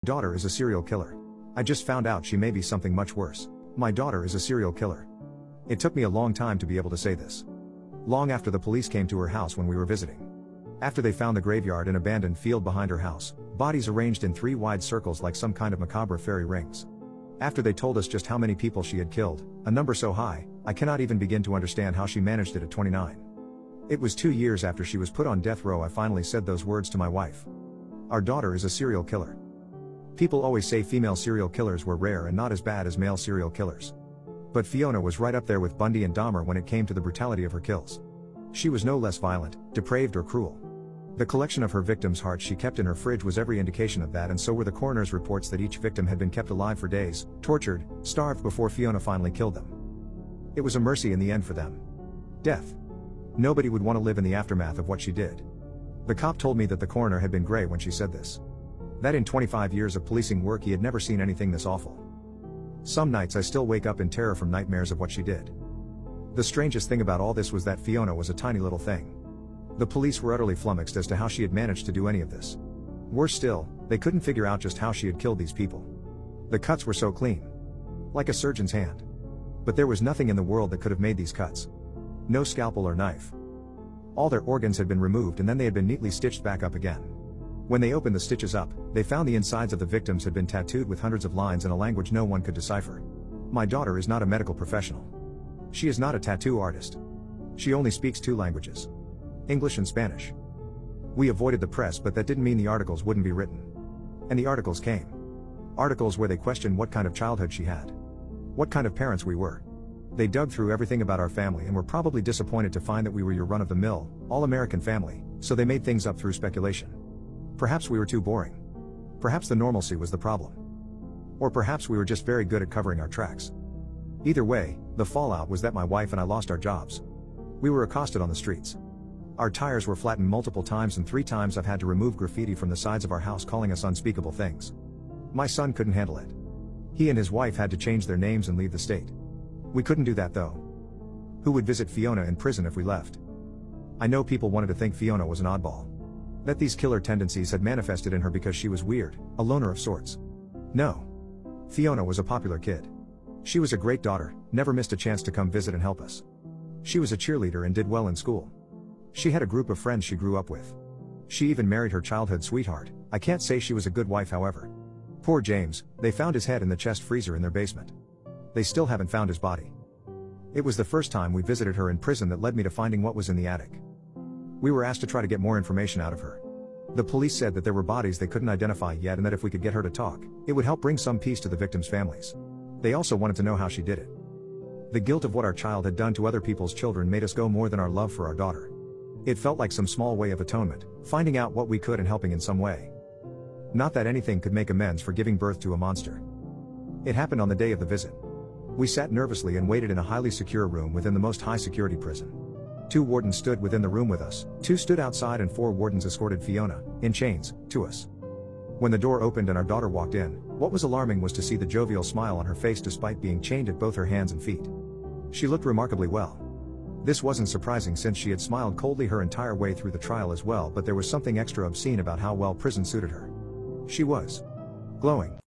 Daughter is a serial killer. I just found out she may be something much worse. My daughter is a serial killer. It took me a long time to be able to say this. Long after the police came to her house when we were visiting. After they found the graveyard and abandoned field behind her house, bodies arranged in 3 wide circles like some kind of macabre fairy rings. After they told us just how many people she had killed, a number so high, I cannot even begin to understand how she managed it at 29. It was 2 years after she was put on death row I finally said those words to my wife. Our daughter is a serial killer. People always say female serial killers were rare and not as bad as male serial killers. But Fiona was right up there with Bundy and Dahmer when it came to the brutality of her kills. She was no less violent, depraved or cruel. The collection of her victims' hearts she kept in her fridge was every indication of that, and so were the coroner's reports that each victim had been kept alive for days, tortured, starved before Fiona finally killed them. It was a mercy in the end for them. Death. Nobody would want to live in the aftermath of what she did. The cop told me that the coroner had been gray when she said this. That in 25 years of policing work he had never seen anything this awful. Some nights I still wake up in terror from nightmares of what she did. The strangest thing about all this was that Fiona was a tiny little thing. The police were utterly flummoxed as to how she had managed to do any of this. Worse still, they couldn't figure out just how she had killed these people. The cuts were so clean. Like a surgeon's hand. But there was nothing in the world that could have made these cuts. No scalpel or knife. All their organs had been removed and then they had been neatly stitched back up again. When they opened the stitches up, they found the insides of the victims had been tattooed with hundreds of lines in a language no one could decipher. My daughter is not a medical professional. She is not a tattoo artist. She only speaks 2 languages. English and Spanish. We avoided the press, but that didn't mean the articles wouldn't be written. And the articles came. Articles where they questioned what kind of childhood she had. What kind of parents we were. They dug through everything about our family and were probably disappointed to find that we were your run-of-the-mill, all-American family, so they made things up through speculation. Perhaps we were too boring. Perhaps the normalcy was the problem. Or perhaps we were just very good at covering our tracks. Either way, the fallout was that my wife and I lost our jobs. We were accosted on the streets. Our tires were flattened multiple times and 3 times I've had to remove graffiti from the sides of our house calling us unspeakable things. My son couldn't handle it. He and his wife had to change their names and leave the state. We couldn't do that though. Who would visit Fiona in prison if we left? I know people wanted to think Fiona was an oddball. That these killer tendencies had manifested in her because she was weird, a loner of sorts. No. Fiona was a popular kid. She was a great daughter, never missed a chance to come visit and help us. She was a cheerleader and did well in school. She had a group of friends she grew up with. She even married her childhood sweetheart. I can't say she was a good wife, however. Poor James, they found his head in the chest freezer in their basement. They still haven't found his body. It was the first time we visited her in prison that led me to finding what was in the attic. We were asked to try to get more information out of her. The police said that there were bodies they couldn't identify yet and that if we could get her to talk, it would help bring some peace to the victims' families. They also wanted to know how she did it. The guilt of what our child had done to other people's children made us go more than our love for our daughter. It felt like some small way of atonement, finding out what we could and helping in some way. Not that anything could make amends for giving birth to a monster. It happened on the day of the visit. We sat nervously and waited in a highly secure room within the most high-security prison. 2 wardens stood within the room with us, 2 stood outside and 4 wardens escorted Fiona, in chains, to us. When the door opened and our daughter walked in, what was alarming was to see the jovial smile on her face despite being chained at both her hands and feet. She looked remarkably well. This wasn't surprising since she had smiled coldly her entire way through the trial as well, but there was something extra obscene about how well prison suited her. She was glowing.